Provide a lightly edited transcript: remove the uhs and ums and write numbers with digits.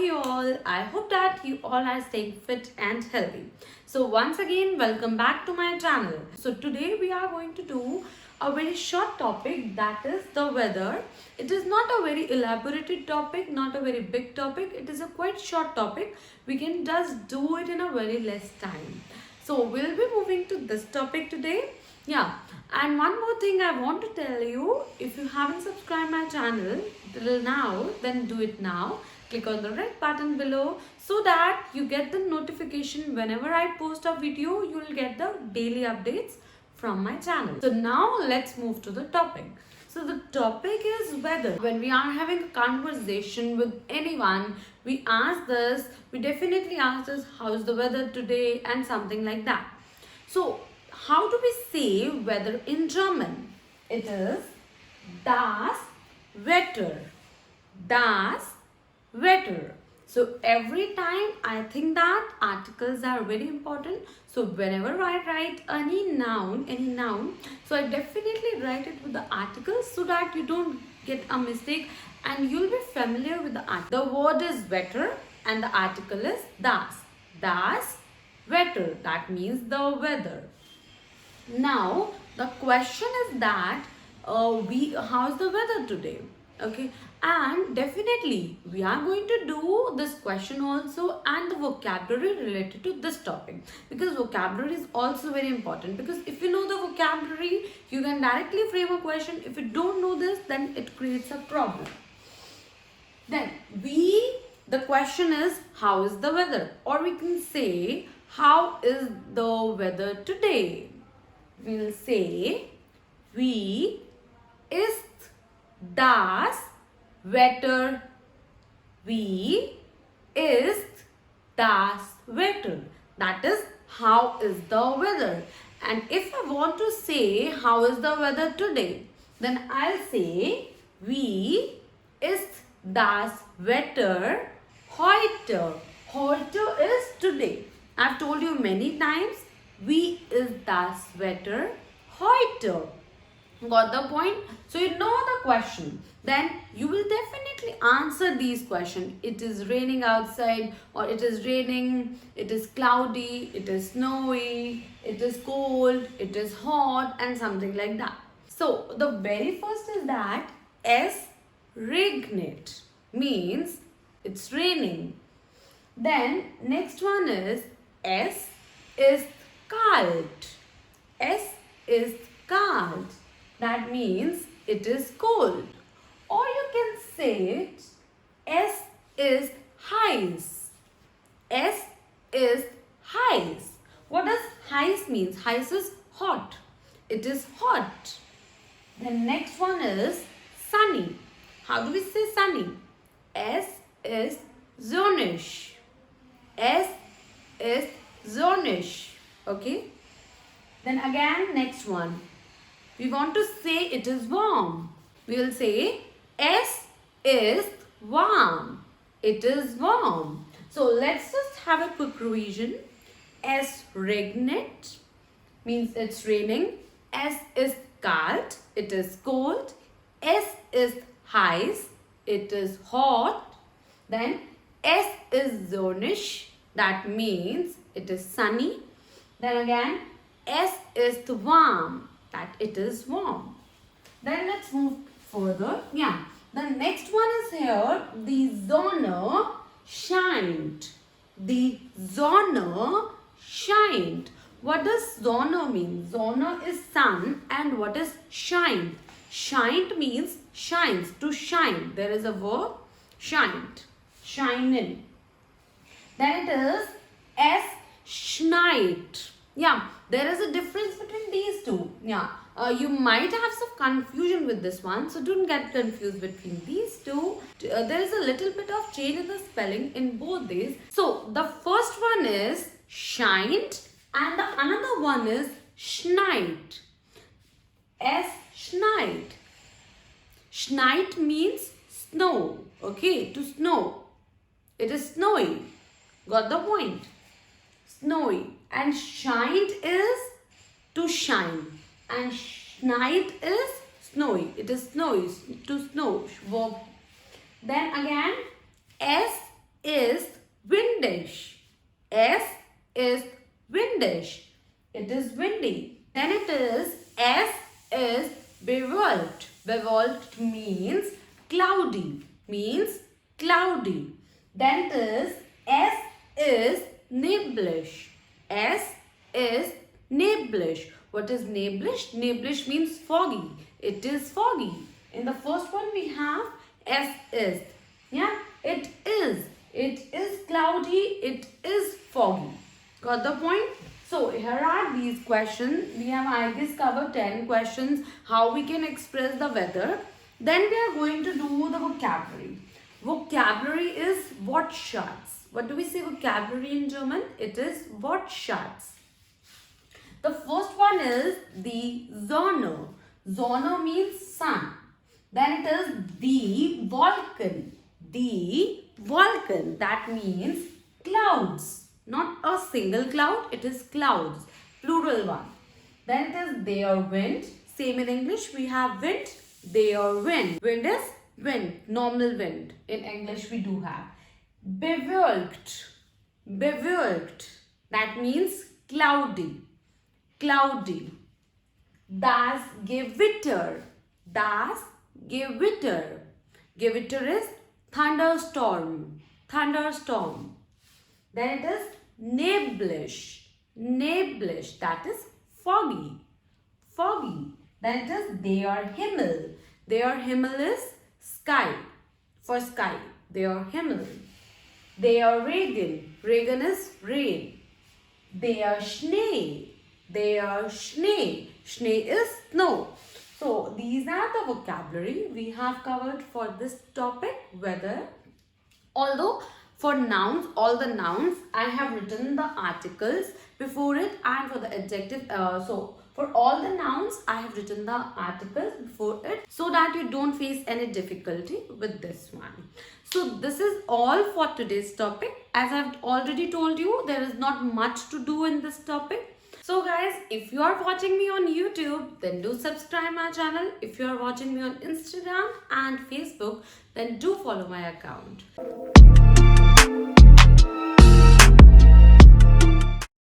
you all? I hope that you all are staying fit and healthy. So once again, welcome back to my channel. So today we are going to do a very short topic, that is the weather. It is not a very elaborated topic, not a very big topic. It is a quite short topic. We can just do it in a very less time. So we'll be moving to this topic today. Yeah, and one more thing I want to tell you, if you haven't subscribed my channel till now, then do it now. Click on the red button below so that you get the notification whenever I post a video. You will get the daily updates from my channel. So now let's move to the topic. So the topic is weather. When we are having a conversation with anyone, we definitely ask this, how's the weather today, and something like that. So how do we say weather in German? It is das Wetter. Das Wetter. So every time I think that articles are very important. So whenever I write any noun, so I definitely write it with the article so that you don't get a mistake and you'll be familiar with the article. The word is wetter and the article is das. Das Wetter. That means the weather. Now the question is that how's the weather today? Okay, and definitely we are going to do this question also and the vocabulary related to this topic, because vocabulary is also very important, because if you know the vocabulary you can directly frame a question. If you don't know this, then it creates a problem. Then the question is, how is the weather? Or we can say, how is the weather today? We'll say, wie ist das Wetter? Wie ist das Wetter? That is, how is the weather? And if I want to say, how is the weather today? Then I'll say, wie ist das Wetter heute? Heute is today. I've told you many times, wie ist das Wetter heute? Got the point? So you know the question. Then you will definitely answer these questions. It is raining outside, or it is raining, it is cloudy, it is snowy, it is cold, it is hot, and something like that. So the very first is that es regnet, means it's raining. Then next one is es ist kalt. Es ist kalt. That means it is cold. Or you can say it, es ist heiß. Es ist heiß. What does heiß means? Heiß is hot. It is hot. The next one is sunny. How do we say sunny? Es ist sonnig. Es ist sonnig. Okay. Then again, next one. We want to say it is warm. We will say, es ist warm. It is warm. So let's just have a quick revision. Es regnet means it's raining. Es ist kalt. It is cold. Es ist heiß. It is hot. Then es ist sonnig. That means it is sunny. Then again, es ist warm. That it is warm. Then let's move further. Yeah. The next one is here. Die Sonne scheint. Die Sonne scheint. What does Sonne mean? Sonne is sun, and what is scheint? Scheint means shines, to shine. There is a verb, scheint, shinen. Then it is es schneit. Yeah, there is a difference between these two. Yeah, you might have some confusion with this one, so don't get confused between these two. There is a little bit of change in the spelling in both these. So the first one is scheint and the another one is schneit. Es schneit. Schneit means snow. Okay, to snow. It is snowy. Got the point? Snowy. And scheint is to shine. And schneit is snowy. It is snowy, to snow. Verb. Then again, es is windish. S is windish. It is windy. Then it is S is bewölkt. Bewölkt means cloudy. Means cloudy. Then it is S is neblish. S is neblish. What is neblish? Neblish means foggy. It is foggy. In the first one we have S is. Yeah, it is. It is cloudy. It is foggy. Got the point? So here are these questions. We have, I guess, covered 10 questions. How we can express the weather. Then we are going to do the vocabulary. Vocabulary is Wortschatz. What do we say vocabulary in German? It is Wortschatz. The first one is the Sonne. Sonne means sun. Then it is the Wolken. The Wolken. That means clouds. Not a single cloud. It is clouds. Plural one. Then it is their wind. Same in English. We have wind. Their wind. Wind is wind. Normal wind. In English we do have. Bewölkt. Bewölkt. That means cloudy. Cloudy. Das Gewitter. Das Gewitter. Gewitter is thunderstorm. Thunderstorm. Then it is neblish. Neblish. That is foggy. Foggy. Then it is their Himmel. Their Himmel is sky. For sky. Their Himmel. Their Regen. Regen is rain. Their Schnee. Their Schnee. Schnee is snow. So these are the vocabulary we have covered for this topic, weather. Although for nouns, all the nouns, I have written the articles before it, and for the adjective, so for all the nouns, I have written the articles before it, so that you don't face any difficulty with this one. So this is all for today's topic. As I've already told you, there is not much to do in this topic. So guys, if you are watching me on YouTube, then do subscribe my channel. If you are watching me on Instagram and Facebook, then do follow my account.